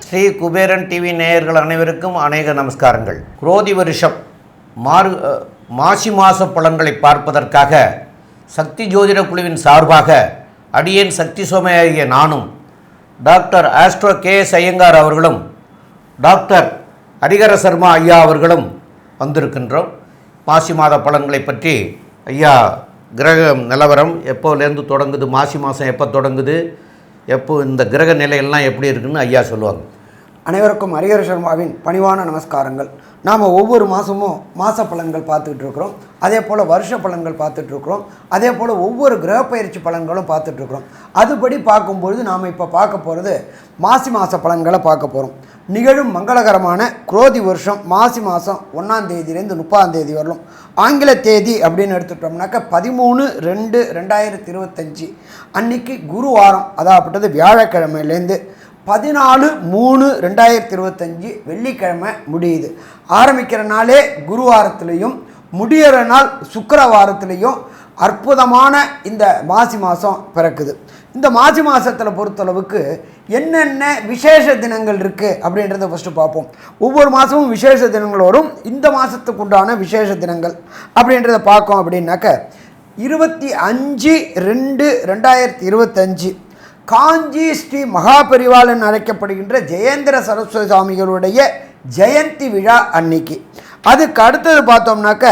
Sri Kuberan TV நேயர்கள் அனைவருக்கும் அநேக நமஸ்காரங்கள். குரோதி வருஷம் மாசி மாத பலன்களை பார்ப்பதற்காக சக்தி ஜோதிட குழுவின் சார்பாக அடியேன் சக்தி சோமையாகிய நானும் டாக்டர் ஆஸ்ட்ரோ KS ஐயங்கார் அவர்களும் டாக்டர் ஹரிஹர சர்மா ஐயா அவர்களும் வந்திருக்கின்றோம். மாசி மாத பலன்களை பற்றி ஐயா கிரக நிலவரம் எப்போலேருந்து தொடங்குது, மாசி மாதம் எப்போ தொடங்குது, எப்போ இந்த கிரக நிலையெல்லாம் எப்படி இருக்குன்னு ஐயா சொல்லுவாங்க. அனைவருக்கும் ஹரிஹர சர்மாவின் பணிவான நமஸ்காரங்கள். நாம் ஒவ்வொரு மாதமும் மாத பலன்கள் பார்த்துட்டு இருக்கிறோம். அதே போல் வருஷ பலன்கள் பார்த்துட்ருக்குறோம். அதே போல் ஒவ்வொரு கிரக பயிற்சி பலன்களும் பார்த்துட்ருக்குறோம். அதுபடி பார்க்கும்பொழுது நாம் இப்போ பார்க்க போகிறது மாசி மாத பலன்களை பார்க்க போகிறோம். நிகழும் மங்களகரமான குரோதி வருஷம் மாசி மாதம் 1ஆம் தேதியிலேருந்து 30ஆம் தேதி வரலும். ஆங்கில தேதி அப்படின்னு எடுத்துட்டோம்னாக்கா 13/2/2025 அன்னைக்கு குருவாரம், அதாவது வியாழக்கிழமையிலேருந்து 14/3/2025 வெள்ளிக்கிழமை முடியுது. ஆரம்பிக்கிற நாளே குருவாரத்துலேயும் முடிகிற நாள் சுக்கிரவாரத்துலேயும் அற்புதமான இந்த மாசி மாதம் பிறக்குது. இந்த மாசி மாதத்தில் பொறுத்தளவுக்கு என்னென்ன விசேஷ தினங்கள் இருக்குது அப்படின்றத ஃபஸ்ட்டு பார்ப்போம். ஒவ்வொரு மாதமும் விசேஷ தினங்கள் வரும். இந்த மாதத்துக்கு உண்டான விசேஷ தினங்கள் அப்படின்றத பார்க்கோம் அப்படின்னாக்க 25/2/2025 காஞ்சி ஸ்ரீ மகாபரிவாளன் அழைக்கப்படுகின்ற ஜெயேந்திர சரஸ்வதி சுவாமிகளுடைய ஜெயந்தி விழா அன்னைக்கு. அதுக்கு அடுத்தது பார்த்தோம்னாக்க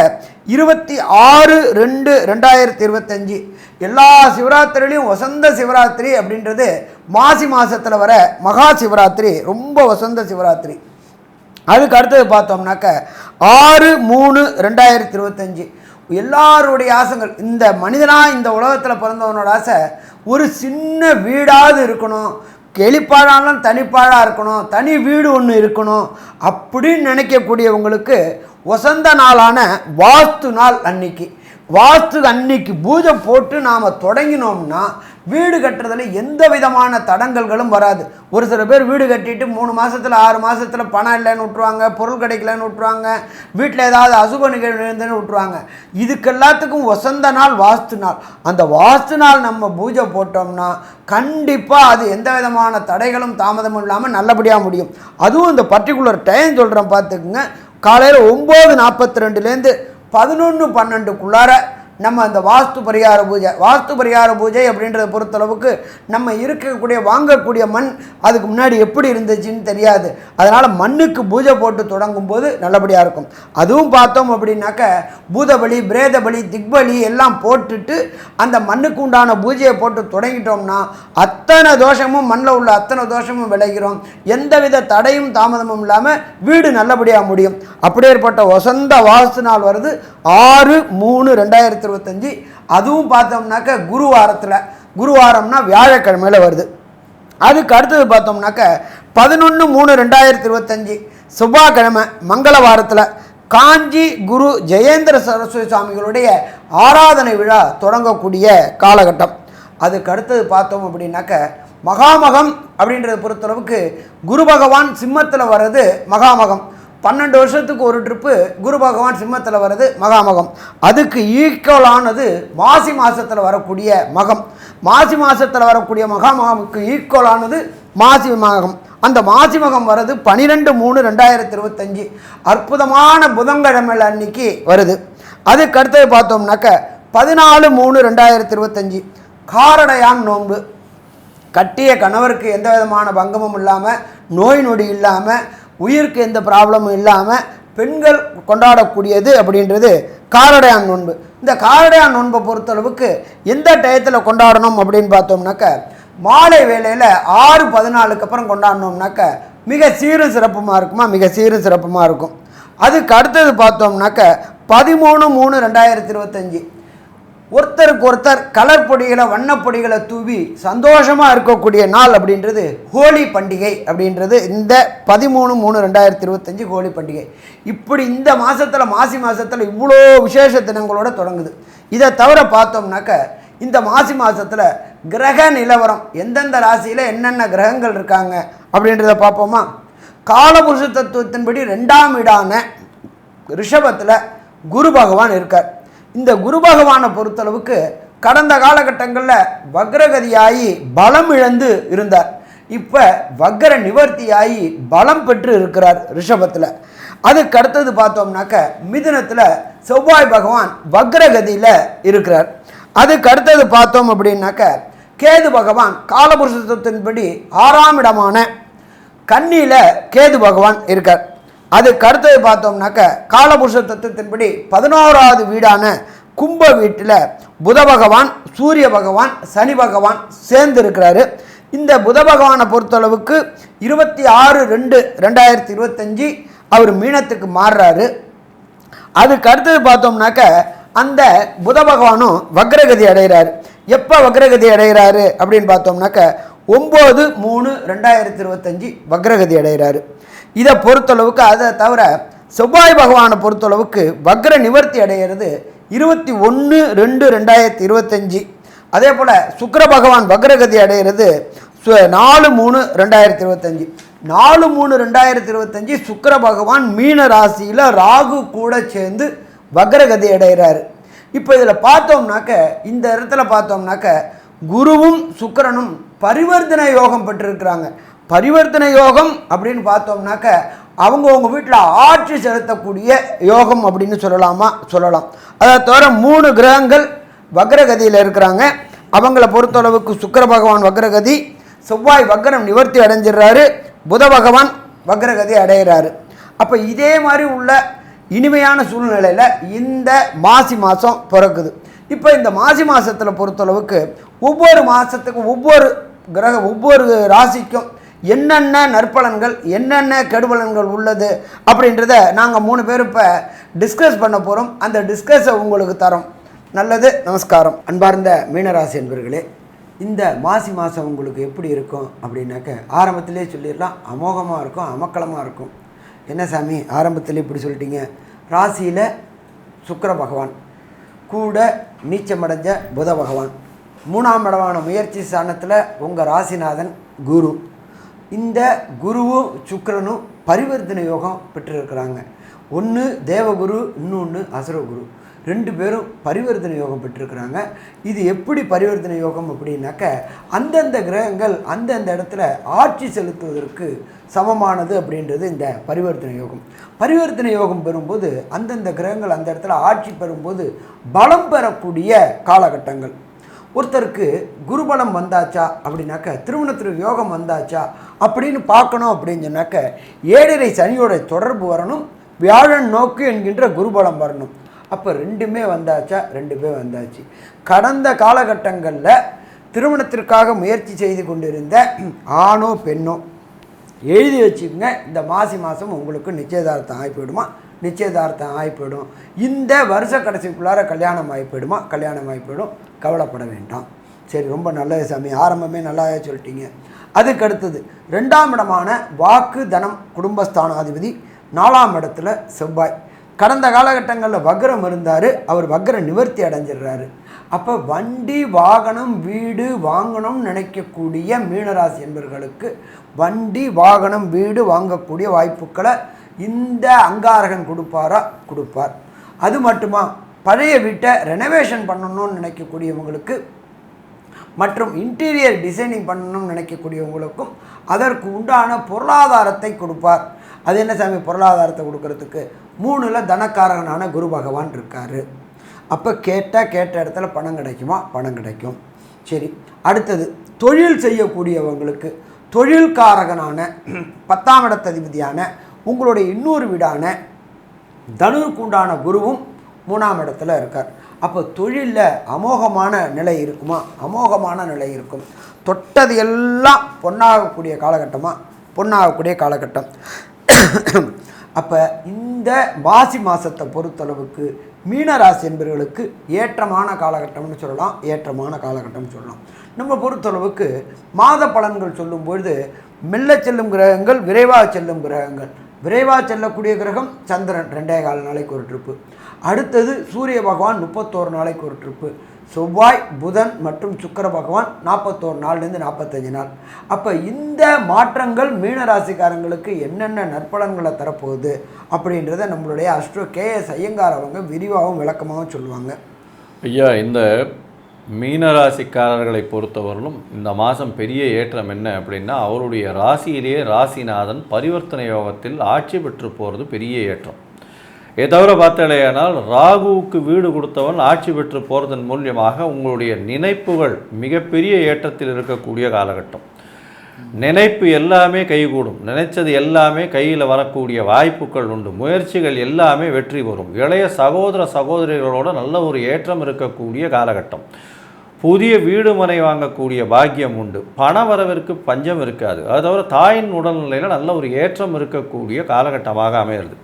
26/2/2025 எல்லா சிவராத்திரிலையும் வசந்த சிவராத்திரி அப்படின்றது மாசி மாதத்தில் வர மகா சிவராத்திரி, ரொம்ப வசந்த சிவராத்திரி. அதுக்கு அடுத்தது பார்த்தோம்னாக்க 6/3/2025 எல்லாருடைய ஆசைகள், இந்த மனிதனாக இந்த உலகத்தில் பிறந்தவனோட ஆசை ஒரு சின்ன வீடாவது இருக்கணும், கெளிப்பாழாலும் தனிப்பாழாக இருக்கணும், தனி வீடு ஒன்று இருக்கணும் அப்படின்னு நினைக்கக்கூடியவங்களுக்கு வசந்த நாளான வாஸ்து நாள் அன்னைக்கு. வாஸ்து அன்னைக்கு பூஜை போட்டு நாம் தொடங்கினோம்னா வீடு கட்டுறதுல எந்த விதமான தடங்கல்களும் வராது. ஒரு சில பேர் வீடு கட்டிட்டு 3 மாதத்தில் 6 மாதத்தில் பணம் இல்லைன்னு விட்டுருவாங்க, பொருள் கிடைக்கலன்னு விட்டுருவாங்க, வீட்டில் ஏதாவது அசுப நிகழ்வு இருந்துன்னு விட்டுருவாங்க. இதுக்கு எல்லாத்துக்கும் வசந்த நாள் வாஸ்து நாள். அந்த வாஸ்து நாள் நம்ம பூஜை போட்டோம்னா கண்டிப்பாக அது எந்த விதமான தடைகளும் தாமதமும் இல்லாமல் நல்லபடியாக முடியும். அதுவும் இந்த பர்டிகுலர் டைம் சொல்கிறேன் பார்த்துக்குங்க. காலையில் 9:42லேருந்து 11:12க்குள்ளார நம்ம அந்த வாஸ்து பரிகார பூஜை அப்படின்றத பொறுத்தளவுக்கு நம்ம இருக்கக்கூடிய வாங்கக்கூடிய மண் அதுக்கு முன்னாடி எப்படி இருந்துச்சுன்னு தெரியாது. அதனால் மண்ணுக்கு பூஜை போட்டு தொடங்கும் போது நல்லபடியாக இருக்கும். அதுவும் பார்த்தோம் அப்படின்னாக்க பூதபலி, பிரேதபலி, திக்பலி எல்லாம் போட்டுட்டு அந்த மண்ணுக்கு உண்டான பூஜையை போட்டு தொடங்கிட்டோம்னா அத்தனை தோஷமும் மண்ணில் உள்ள அத்தனை தோஷமும் விளைகிறோம். எந்தவித தடையும் தாமதமும் இல்லாமல் வீடு நல்லபடியாக முடியும். அப்படியேற்பட்ட வசந்த வாஸ்து நாள் வருது 6/3/2025. அதுவும் பார்த்தோம்னாக்க குருவாரம்னா வியாழக்கிழமையில் வருது. அதுக்கு அடுத்தது பார்த்தோம்னாக்க 11/3/2025 செவ்வாய்க்கிழமை மங்களவாரத்தில் காஞ்சி குரு ஜெயேந்திர சரஸ்வதி சுவாமிகளுடைய ஆராதனை விழா தொடங்கக்கூடிய காலகட்டம். அதுக்கு அடுத்தது பார்த்தோம் அப்படின்னாக்க மகாமகம் அப்படின்றத பொறுத்தளவுக்கு குரு பகவான் சிம்மத்தில் வர்றது மகாமகம். 12 வருஷத்துக்கு ஒரு ட்ரிப்பு குரு பகவான் சிம்மத்தில் வர்றது மகாமகம். அதுக்கு ஈக்குவலானது மாசி மாதத்தில் வரக்கூடிய மகம். மாசி மாதத்தில் வரக்கூடிய மகாமகமுக்கு ஈக்குவலானது மாசி மகம். அந்த மாசி மகம் வர்றது 12/3/2025 அற்புதமான புதன்கிழமை அன்னைக்கு வருது. அதுக்கு அடுத்தது பார்த்தோம்னாக்க 14/3/2025 காரடையான் நோன்பு. கட்டிய கணவருக்கு எந்த விதமான பங்கமும் இல்லாமல், நோய் நொடி இல்லாமல், உயிருக்கு எந்த ப்ராப்ளமும் இல்லாமல் பெண்கள் கொண்டாடக்கூடியது அப்படின்றது காரடையான் நோன்பு. இந்த காரடையான் நோன்பை பொறுத்தளவுக்கு எந்த டயத்தில் கொண்டாடணும் அப்படின்னு பார்த்தோம்னாக்க மாலை வேளையில் 6:14க்கு அப்புறம் கொண்டாடினோம்னாக்க மிக சீரும் சிறப்புமாக இருக்கும். அதுக்கு அடுத்தது பார்த்தோம்னாக்க 13/3/2025 ஒருத்தருக்கு ஒருத்தர் கலர் பொடிகளை, வண்ணப்பொடிகளை தூவி சந்தோஷமாக இருக்கக்கூடிய நாள் அப்படின்றது ஹோலி பண்டிகை அப்படின்றது இந்த 13/3/2025 ஹோலி பண்டிகை. இப்படி இந்த மாதத்தில் மாசி மாதத்தில் இவ்வளோ விசேஷ தினங்களோடு தொடங்குது. இதை தவிர பார்த்தோம்னாக்க இந்த மாசி மாதத்தில் கிரக நிலவரம் எந்தெந்த ராசியில் என்னென்ன கிரகங்கள் இருக்காங்க அப்படின்றத பார்ப்போமா. காலபுருஷ தத்துவத்தின்படி 2ஆம் வீடான ரிஷபத்தில் குரு பகவான் இருக்கார். இந்த குரு பகவானை பொறுத்தளவுக்கு கடந்த காலகட்டங்களில் வக்ரகதியாகி பலம் இழந்து இருந்தார். இப்போ வக்ர நிவர்த்தியாகி பலம் பெற்று இருக்கிறார் ரிஷபத்தில். அதுக்கு அடுத்தது பார்த்தோம்னாக்க மிதுனத்தில் செவ்வாய் பகவான் வக்ரகதியில் இருக்கிறார். அதுக்கு அடுத்தது பார்த்தோம் அப்படின்னாக்க கேது பகவான் காலபுருஷத்தின்படி 6ஆம் இடமான கன்னியில் கேது பகவான் இருக்கார். அதுக்கு அடுத்தது பார்த்தோம்னாக்க காலபுருஷ தத்துவத்தின்படி 11வது வீடான கும்ப வீட்டில் புத பகவான், சூரிய பகவான், சனி பகவான் சேர்ந்து இருக்கிறாரு. இந்த புத பகவானை பொறுத்தளவுக்கு 26/2/2025 அவர் மீனத்துக்கு மாறுறாரு. அதுக்கு அடுத்தது பார்த்தோம்னாக்க அந்த புத பகவானும் வக்ரகதி அடைகிறாரு. எப்போ வக்ரகதி அடைகிறாரு அப்படின்னு பார்த்தோம்னாக்க 9/3/2025 வக்ரகதி அடைகிறாரு. இதை பொறுத்தளவுக்கு அதை தவிர செவ்வாய் பகவானை பொறுத்தளவுக்கு வக்ர நிவர்த்தி அடைகிறது 21/2/2025. அதே போல் சுக்கிர பகவான் வக்ரகதி அடைகிறது 4/3/2025. 4/3/2025 சுக்கிர பகவான் மீன ராசியில் ராகு கூட சேர்ந்து வக்ரகதி அடைகிறாரு. இப்போ இதில் பார்த்தோம்னாக்க இந்த இடத்துல பார்த்தோம்னாக்க குருவும் சுக்கிரனும் பரிவர்த்தனை யோகம் பெற்றிருக்கிறாங்க. பரிவர்த்தனை யோகம் அப்படின்னு பார்த்தோம்னாக்க அவங்கவுங்க வீட்டில் ஆட்சி செலுத்தக்கூடிய யோகம் அப்படின்னு சொல்லலாம். அதை தவிர 3 கிரகங்கள் வக்ரகதியில் இருக்கிறாங்க. அவங்கள பொறுத்தளவுக்கு சுக்கிர பகவான் வக்ரகதி, செவ்வாய் வக்ரம் நிவர்த்தி அடைஞ்சிடுறாரு, புத பகவான் வக்ரகதி அடைகிறாரு. அப்போ இதே மாதிரி உள்ள இனிமையான சூழ்நிலையில் இந்த மாசி மாதம் பிறக்குது. இப்போ இந்த மாசி மாதத்தில் பொறுத்தளவுக்கு ஒவ்வொரு மாதத்துக்கும் ஒவ்வொரு ராசிக்கும் என்னென்ன நற்பலன்கள் என்னென்ன கெடுபலன்கள் உள்ளது அப்படின்றத நாங்கள் 3 பேர் இப்போ டிஸ்கஸ் பண்ண போகிறோம். அந்த டிஸ்கஸை உங்களுக்கு தரோம். நல்லது, நமஸ்காரம். அன்பார்ந்த மீனராசி என்பர்களே, இந்த மாசி மாதம் உங்களுக்கு எப்படி இருக்கும் அப்படின்னாக்க ஆரம்பத்திலே சொல்லிடலாம், அமோகமாக இருக்கும், அமக்கலமாக இருக்கும். என்ன சாமி ஆரம்பத்தில் இப்படி சொல்லிட்டீங்க? ராசியில் சுக்கிர பகவான் கூட நீச்சமடைஞ்ச புத பகவான், 3ஆம் இடமான முயற்சி ஸ்தானத்தில் உங்கள் ராசிநாதன் குரு. இந்த குருவும் சுக்கிரனும் பரிவர்த்தனை யோகம் பெற்றிருக்கிறாங்க. ஒன்று தேவகுரு, இன்னொன்று அசுரகுரு. 2 பேரும் பரிவர்த்தனை யோகம் பெற்றிருக்கிறாங்க. இது எப்படி பரிவர்த்தனை யோகம் அப்படின்னாக்க அந்தந்த கிரகங்கள் அந்தந்த இடத்துல ஆட்சி செலுத்துவதற்கு சமமானது அப்படின்றது இந்த பரிவர்த்தனை யோகம். பரிவர்த்தனை யோகம் பெறும்போது அந்தந்த கிரகங்கள் அந்த இடத்துல ஆட்சி பெறும்போது பலம் பெறக்கூடிய காலகட்டங்கள். ஒருத்தருக்கு குருபலம் வந்தாச்சா அப்படின்னாக்க, திருமணத்திற்கு யோகம் வந்தாச்சா அப்படின்னு பார்க்கணும் அப்படின்னு சொன்னாக்க 7.5 சனியோட தொடர்பு வரணும், வியாழன் நோக்கு என்கின்ற குருபலம் வரணும். அப்போ 2மே வந்தாச்சா? 2மே வந்தாச்சு. கடந்த காலகட்டங்களில் திருமணத்திற்காக முயற்சி செய்து கொண்டிருந்த ஆணோ பெண்ணோ எழுதி வச்சுக்கோங்க, இந்த மாசி மாதம் உங்களுக்கு நிச்சயதார்த்தம் ஆகிப்போயிடுமா? நிச்சயதார்த்தம் ஆகிப்போயிடும். இந்த வருஷ கடைசிக்குள்ளார கல்யாணம் ஆகிப்போயிடுமா? கல்யாணம் ஆகிப்போயிடும். கவலைப்பட வேண்டாம். சரி, ரொம்ப நல்லது சாமி, ஆரம்பமே நல்லாவே சொல்லிட்டீங்க. அதுக்கு அடுத்தது 2ஆம் இடமான வாக்கு தனம் குடும்பஸ்தானாதிபதி 4ஆம் இடத்துல செவ்வாய். கடந்த காலகட்டங்களில் வக்ரம் இருந்தார், அவர் வக்ர நிவர்த்தி அடைஞ்சிடுறாரு. அப்போ வண்டி வாகனம் வீடு வாங்கணும்னு நினைக்கக்கூடிய மீனராசி என்பவர்களுக்கு வண்டி வாகனம் வீடு வாங்கக்கூடிய வாய்ப்புகளை இந்த அங்காரகன் கொடுப்பார். அது மட்டுமா, பழைய வீட்டை ரெனோவேஷன் பண்ணணும்னு நினைக்கக்கூடியவங்களுக்கு மற்றும் இன்டீரியர் டிசைனிங் பண்ணணும்னு நினைக்கக்கூடியவங்களுக்கும் அதற்கு உண்டான பொருளாதாரத்தை கொடுப்பார். அது என்ன சாமி பொருளாதாரத்தை கொடுக்கறதுக்கு? 3ல் தனக்காரகனான குரு பகவான் இருக்கார். அப்போ கேட்ட இடத்துல பணம் கிடைக்குமா? பணம் கிடைக்கும். சரி, அடுத்தது தொழில் செய்யக்கூடியவங்களுக்கு தொழில்காரகனான 10ஆம் இடத்ததிபதியான உங்களுடைய இன்னொரு வீடான தனுருக்கு உண்டான குருவும் 3ஆம் இடத்துல இருக்கார். அப்போ தொழிலில் அமோகமான நிலை இருக்குமா? அமோகமான நிலை இருக்கும். தொட்டது எல்லாம் பொன்னாகக்கூடிய காலகட்டம். அப்போ இந்த மாசி மாதத்தை பொறுத்தளவுக்கு மீனராசி என்பவர்களுக்கு ஏற்றமான காலகட்டம்னு சொல்லலாம். நம்ம பொறுத்தளவுக்கு மாத பலன்கள் சொல்லும்பொழுது மெல்ல செல்லும் கிரகங்கள், விரைவாக செல்லும் கிரகங்கள். விரைவாக செல்லக்கூடிய கிரகம் சந்திரன் 2.25 நாளைக்கு ஒரு ட்ரிப்பு. அடுத்தது சூரிய பகவான் 31 நாளைக்கு ஒரு ட்ரிப்பு. செவ்வாய், புதன் மற்றும் சுக்கிர பகவான் 41 நாள்லேருந்து 45 நாள். அப்போ இந்த மாற்றங்கள் மீனராசிக்காரங்களுக்கு என்னென்ன நற்பலன்களை தரப்போகுது அப்படின்றத நம்மளுடைய அஸ்ட்ரோ KS ஐயங்கார் அவங்க விரிவாகவும் விளக்கமாகவும் சொல்லுவாங்க. ஐயா, இந்த மீனராசிக்காரர்களை பொறுத்தவரையிலும் இந்த மாதம் பெரிய ஏற்றம் என்ன அப்படின்னா, அவருடைய ராசியிலேயே ராசிநாதன் பரிவர்த்தனை யோகத்தில் ஆட்சி பெற்று போகிறது பெரிய ஏற்றம். இதை தவிர பார்த்தாலேயானால் ராகுவுக்கு வீடு கொடுத்தவன் ஆட்சி பெற்று போகிறதன் மூலியமாக உங்களுடைய நினைப்புகள் மிகப்பெரிய ஏற்றத்தில் இருக்கக்கூடிய காலகட்டம். நினைப்பு எல்லாமே கைகூடும், நினைச்சது எல்லாமே கையில் வரக்கூடிய வாய்ப்புகள் உண்டு, முயற்சிகள் எல்லாமே வெற்றி பெறும். இளைய சகோதர சகோதரிகளோட நல்ல ஒரு ஏற்றம் இருக்கக்கூடிய காலகட்டம். புதிய வீடு மனை வாங்கக்கூடிய பாக்கியம் உண்டு, பண வரவிற்கு பஞ்சம் இருக்காது. அது தவிர தாயின் உடல்நிலையில் நல்ல ஒரு ஏற்றம் இருக்கக்கூடிய காலகட்டமாக அமையிறது.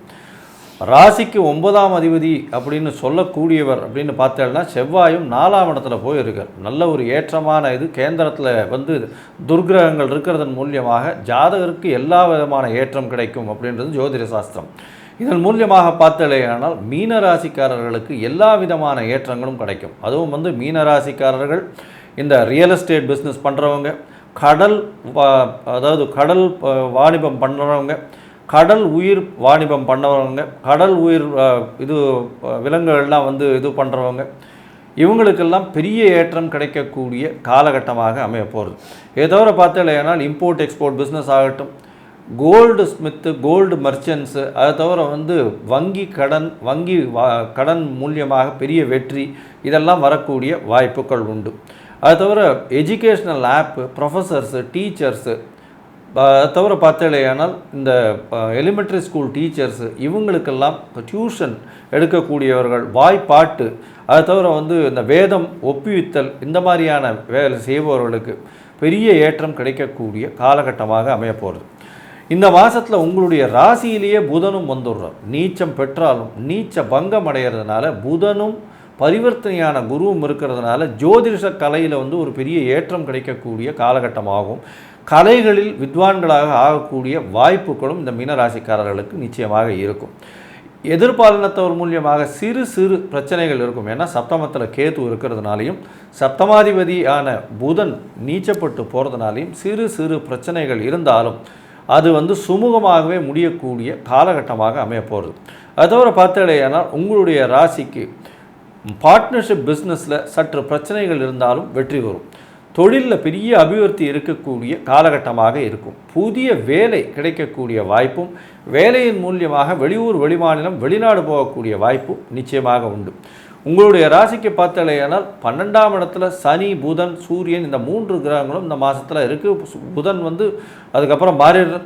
ராசிக்கு 9ஆம் அதிபதி அப்படின்னு சொல்லக்கூடியவர் அப்படின்னு பார்த்தேன்னா செவ்வாயும் 4ஆம் இடத்துல போயிருக்கார். நல்ல ஒரு ஏற்றமான இது கேந்திரத்தில் துர்கிரகங்கள் இருக்கிறதன் மூலியமாக ஜாதகருக்கு எல்லா விதமான ஏற்றம் கிடைக்கும் அப்படின்றது ஜோதிட சாஸ்திரம். இதன் மூலியமாக பார்த்தலையானால் மீனராசிக்காரர்களுக்கு எல்லா விதமான ஏற்றங்களும் கிடைக்கும். அதுவும் மீனராசிக்காரர்கள் இந்த ரியல் எஸ்டேட் பிஸ்னஸ் பண்ணுறவங்க, கடல் வாணிபம் பண்ணுறவங்க, கடல் உயிர் வாணிபம் பண்ணவங்க, கடல் உயிர் விலங்குகள்லாம் இது பண்ணுறவங்க, இவங்களுக்கெல்லாம் பெரிய ஏற்றம் கிடைக்கக்கூடிய காலகட்டமாக அமைய போகிறது. இதை தவிர பார்த்தலையானால் இம்போர்ட் எக்ஸ்போர்ட் பிஸ்னஸ் ஆகட்டும், கோல்டு ஸ்மித்து, கோல்டு மர்ச்சன்ட்ஸு, அதை தவிர வங்கி கடன் மூலியமாக பெரிய வெற்றி, இதெல்லாம் வரக்கூடிய வாய்ப்புகள் உண்டு. அதை தவிர எஜுகேஷ்னல் ஆப்பு, ப்ரொஃபஸர்ஸு, டீச்சர்ஸு, அதை தவிர பார்த்தலையானால் இந்த எலிமெண்ட்ரி ஸ்கூல் டீச்சர்ஸு, இவங்களுக்கெல்லாம் டியூஷன் எடுக்கக்கூடியவர்கள், வாய்ப்பாட்டு, அதை தவிர இந்த வேதம் ஒப்புவித்தல், இந்த மாதிரியான வேலை செய்பவர்களுக்கு பெரிய ஏற்றம் கிடைக்கக்கூடிய காலகட்டமாக அமைய போகிறது. இந்த மாதத்தில் உங்களுடைய ராசியிலேயே புதனும் வந்துடுறார். நீச்சம் பெற்றாலும் நீச்ச பங்கம் அடைகிறதுனால, புதனும் பரிவர்த்தனையான குருவும் இருக்கிறதுனால ஜோதிட கலையில் ஒரு பெரிய ஏற்றம் கிடைக்கக்கூடிய காலகட்டமாகும். கலைகளில் வித்வான்களாக ஆகக்கூடிய வாய்ப்புகளும் இந்த மீனராசிக்காரர்களுக்கு நிச்சயமாக இருக்கும். எதிர்பாலினத்தவர் மூலியமாக சிறு சிறு பிரச்சனைகள் இருக்கும். ஏன்னா சப்தமத்தில் கேது இருக்கிறதுனாலையும் சப்தமாதிபதியான புதன் நீச்சப்பட்டு போகிறதுனாலையும் சிறு சிறு பிரச்சனைகள் இருந்தாலும் அது சுமூகமாகவே முடியக்கூடிய காலகட்டமாக அமைய போகிறது. அது தவிர பார்த்தடையானால் உங்களுடைய ராசிக்கு பார்ட்னர்ஷிப் பிஸ்னஸில் சற்று பிரச்சனைகள் இருந்தாலும் வெற்றி வரும். தொழிலில் பெரிய அபிவிருத்தி இருக்கக்கூடிய காலகட்டமாக இருக்கும். புதிய வேலை கிடைக்கக்கூடிய வாய்ப்பும், வேலையின் மூலியமாக வெளியூர், வெளிமாநிலம், வெளிநாடு போகக்கூடிய வாய்ப்பும் நிச்சயமாக உண்டு. உங்களுடைய ராசிக்கு பார்த்தலையானால் 12ஆம் இடத்துல சனி, புதன், சூரியன், இந்த 3 கிரகங்களும் இந்த மாதத்தில் இருக்குது. புதன் அதுக்கப்புறம் மாறிடுற,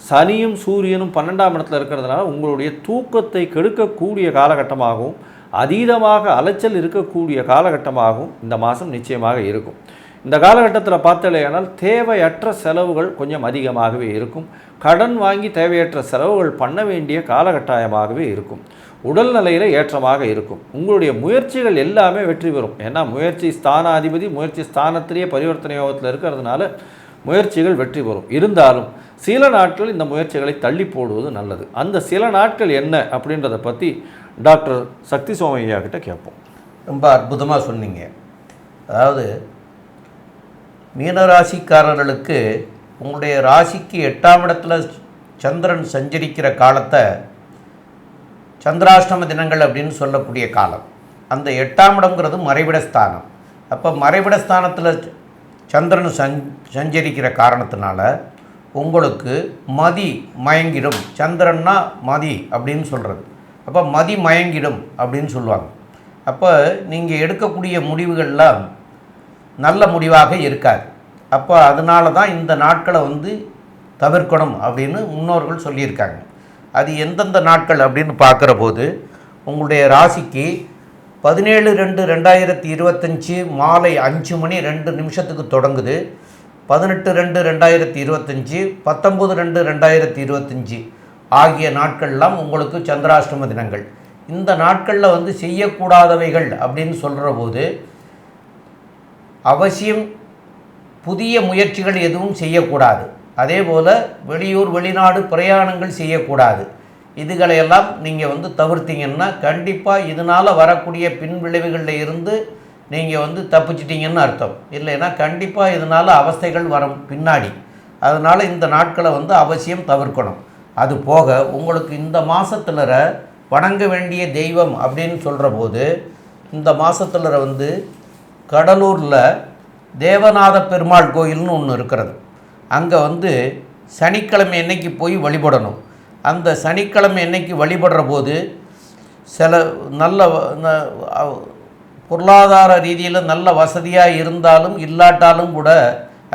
சனியும் சூரியனும் 12ஆம் இடத்துல இருக்கிறதுனால உங்களுடைய தூக்கத்தை கெடுக்கக்கூடிய காலகட்டமாகவும், அதீதமாக அலைச்சல் இருக்கக்கூடிய காலகட்டமாகவும் இந்த மாதம் நிச்சயமாக இருக்கும். இந்த காலகட்டத்தில் பார்த்தலையானால் தேவையற்ற செலவுகள் கொஞ்சம் அதிகமாகவே இருக்கும். கடன் வாங்கி தேவையற்ற செலவுகள் பண்ண வேண்டிய காலகட்டாயமாகவே இருக்கும். உடல்நிலையில் ஏற்றமாக இருக்கும். உங்களுடைய முயற்சிகள் எல்லாமே வெற்றி பெறும். ஏன்னா முயற்சி ஸ்தானாதிபதி முயற்சி ஸ்தானத்திலேயே பரிவர்த்தனை யோகத்தில் இருக்கிறதுனால முயற்சிகள் வெற்றி பெறும். இருந்தாலும் சில நாட்கள் இந்த முயற்சிகளை தள்ளி போடுவது நல்லது. அந்த சில நாட்கள் என்ன அப்படின்றத பற்றி டாக்டர் சக்தி சோமையா கிட்ட கேட்போம். ரொம்ப அற்புதமாக சொன்னீங்க. அதாவது மீனராசிக்காரர்களுக்கு உங்களுடைய ராசிக்கு 8ஆம் இடத்துல சந்திரன் சஞ்சரிக்கிற காலத்தை சந்திராஷ்டம தினங்கள் அப்படின்னு சொல்லக்கூடிய காலம். அந்த 8ஆம் இடம்ங்கிறது மறைவிட ஸ்தானம். அப்போ மறைவிட ஸ்தானத்தில் சந்திரன் சஞ்சரிக்கிற காரணத்தினால உங்களுக்கு மதி மயங்கிடும். சந்திரன்னா மதி அப்படின்னு சொல்கிறது. அப்போ மதி மயங்கிடும் அப்படின்னு சொல்லுவாங்க. அப்போ நீங்கள் எடுக்கக்கூடிய முடிவுகள்லாம் நல்ல முடிவாக இருக்காது. அப்போ அதனால தான் இந்த நாட்களை தவிர்க்கணும் அப்படின்னு முன்னோர்கள் சொல்லியிருக்காங்க. அது எந்தெந்த நாட்கள் அப்படின்னு பார்க்குற போது உங்களுடைய ராசிக்கு 17/2/2025 மாலை 5 மணி 2 நிமிஷத்துக்கு தொடங்குது. 18/2/2025, 19/2/2025 ஆகிய நாட்கள்லாம் உங்களுக்கு சந்திராஷ்டம தினங்கள். இந்த நாட்களில் செய்யக்கூடாதவைகள் அப்படின்னு சொல்கிற போது அவசியம் புதிய முயற்சிகள் எதுவும் செய்யக்கூடாது. அதே போல் வெளியூர், வெளிநாடு பிரயாணங்கள் செய்யக்கூடாது. இதுகளையெல்லாம் நீங்கள் தவிர்த்திங்கன்னா கண்டிப்பாக இதனால் வரக்கூடிய பின்விளைவுகளில் இருந்து நீங்கள் தப்பிச்சிட்டிங்கன்னு அர்த்தம். இல்லைன்னா கண்டிப்பாக இதனால் அவஸ்தைகள் வரும் பின்னாடி. அதனால் இந்த நாட்களை அவசியம் தவிர்க்கணும். அது போக உங்களுக்கு இந்த மாதத்தில் வணங்க வேண்டிய தெய்வம் அப்படின்னு சொல்கிற போது இந்த மாதத்தில் கடலூரில் தேவநாத பெருமாள் கோயில்னு ஒன்று இருக்கிறது. அங்கே சனிக்கிழமை அன்னைக்கு போய் வழிபடணும். அந்த சனிக்கிழமை அன்னைக்கு வழிபடுற போது சில நல்ல பொருளாதார ரீதியில் நல்ல வசதியாக இருந்தாலும் இல்லாட்டாலும் கூட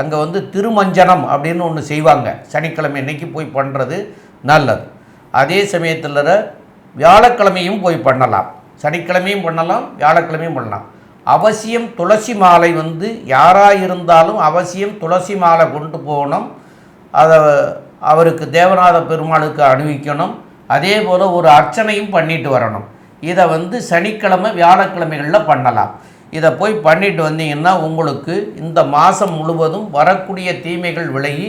அங்கே திருமஞ்சனம் அப்படின்னு ஒன்று செய்வாங்க. சனிக்கிழமை அன்னைக்கு போய் பண்ணுறது நல்லது. அதே சமயத்தில் வியாழக்கிழமையும் போய் பண்ணலாம். சனிக்கிழமையும் பண்ணலாம், வியாழக்கிழமையும் பண்ணலாம். அவசியம் துளசி மாலை யாராக இருந்தாலும் அவசியம் துளசி மாலை கொண்டு போகணும். அதை அவருக்கு தேவநாத பெருமாளுக்கு அணிவிக்கணும். அதே போல் ஒரு அர்ச்சனையும் பண்ணிட்டு வரணும். இதை சனிக்கிழமை வியாழக்கிழமைகளில் பண்ணலாம். இதை போய் பண்ணிட்டு வந்தீங்கன்னா உங்களுக்கு இந்த மாதம் முழுவதும் வரக்கூடிய தீமைகள் விலகி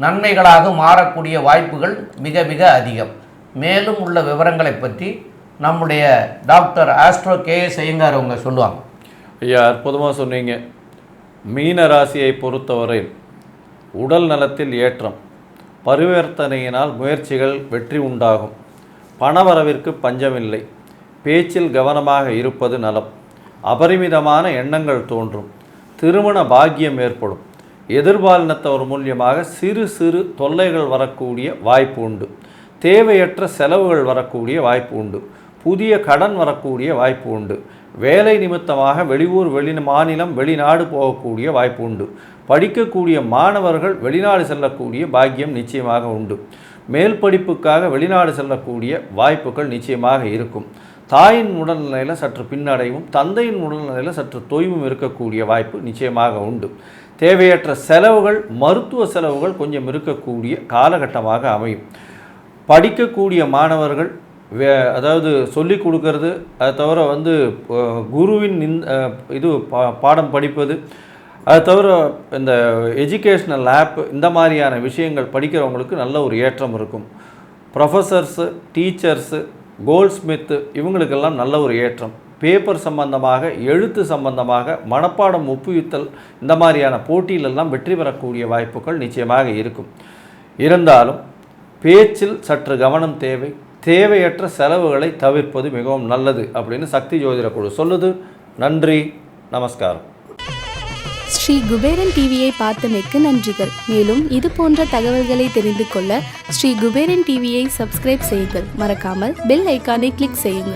நன்மைகளாக மாறக்கூடிய வாய்ப்புகள் மிக மிக அதிகம். மேலும் உள்ள விவரங்களை பற்றி நம்முடைய டாக்டர் ஆஸ்ட்ரோ கேஎஸ் ஐயங்கார் அவங்க சொல்லுவாங்க. ஐயா, அற்புதமாக சொன்னீங்க. மீன ராசியை பொறுத்தவரை உடல் நலத்தில் ஏற்றம், பரிவர்த்தனையினால் முயற்சிகள் வெற்றி உண்டாகும், பணவரவிற்கு பஞ்சமில்லை, பேச்சில் கவனமாக இருப்பது நலம், அபரிமிதமான எண்ணங்கள் தோன்றும், திருமண பாக்கியம் ஏற்படும், எதிர்பாலினத்தவர் மூலியமாக சிறு சிறு தொல்லைகள் வரக்கூடிய வாய்ப்பு உண்டு, தேவையற்ற செலவுகள் வரக்கூடிய வாய்ப்பு உண்டு, புதிய கடன் வரக்கூடிய வாய்ப்பு உண்டு, வேலை நிமித்தமாக வெளியூர் மாநிலம் வெளிநாடு போகக்கூடிய வாய்ப்பு உண்டு, படிக்கக்கூடிய மாணவர்கள் வெளிநாடு செல்லக்கூடிய பாக்கியம் நிச்சயமாக உண்டு, மேல் படிப்புக்காக வெளிநாடு செல்லக்கூடிய வாய்ப்புகள் நிச்சயமாக இருக்கும், தாயின் உடல்நிலையில் சற்று பின்னடைவும் தந்தையின் உடல்நிலையில் சற்று தொய்வும் இருக்கக்கூடிய வாய்ப்பு நிச்சயமாக உண்டு. தேவையற்ற செலவுகள், மருத்துவ செலவுகள் கொஞ்சம் இருக்கக்கூடிய காலகட்டமாக அமையும். படிக்கக்கூடிய மாணவர்கள் அதாவது சொல்லி கொடுக்கறது, அதை தவிர குருவின் பாடம் படிப்பது, அதை தவிர இந்த எஜுகேஷ்னல் ஆப், இந்த மாதிரியான விஷயங்கள் படிக்கிறவங்களுக்கு நல்ல ஒரு ஏற்றம் இருக்கும். ப்ரொஃபஸர்ஸு, டீச்சர்ஸு, கோல்ட் ஸ்மித்து இவங்களுக்கெல்லாம் நல்ல ஒரு ஏற்றம். பேப்பர் சம்பந்தமாக, எழுத்து சம்பந்தமாக, மனப்பாடம் ஒப்புவித்தல், இந்த மாதிரியான போட்டியிலெல்லாம் வெற்றி பெறக்கூடிய வாய்ப்புகள் நிச்சயமாக இருக்கும். இருந்தாலும் பேச்சில் சற்று கவனம் தேவை. தேவையற்ற செலவுகளை தவிர்ப்பது மிகவும் நல்லது அப்படின்னு சக்தி ஜோதிட குழு சொல்லுது. நன்றி, நமஸ்காரம். ஸ்ரீ குபேரன் டிவியை பார்த்தமைக்கு நன்றிகள். மேலும் இது போன்ற தகவல்களை தெரிந்து கொள்ள ஸ்ரீ குபேரன் டிவியை சப்ஸ்கிரைப் செய்யுங்கள். மறக்காமல் பெல் ஐக்கானை கிளிக் செய்யுங்கள்.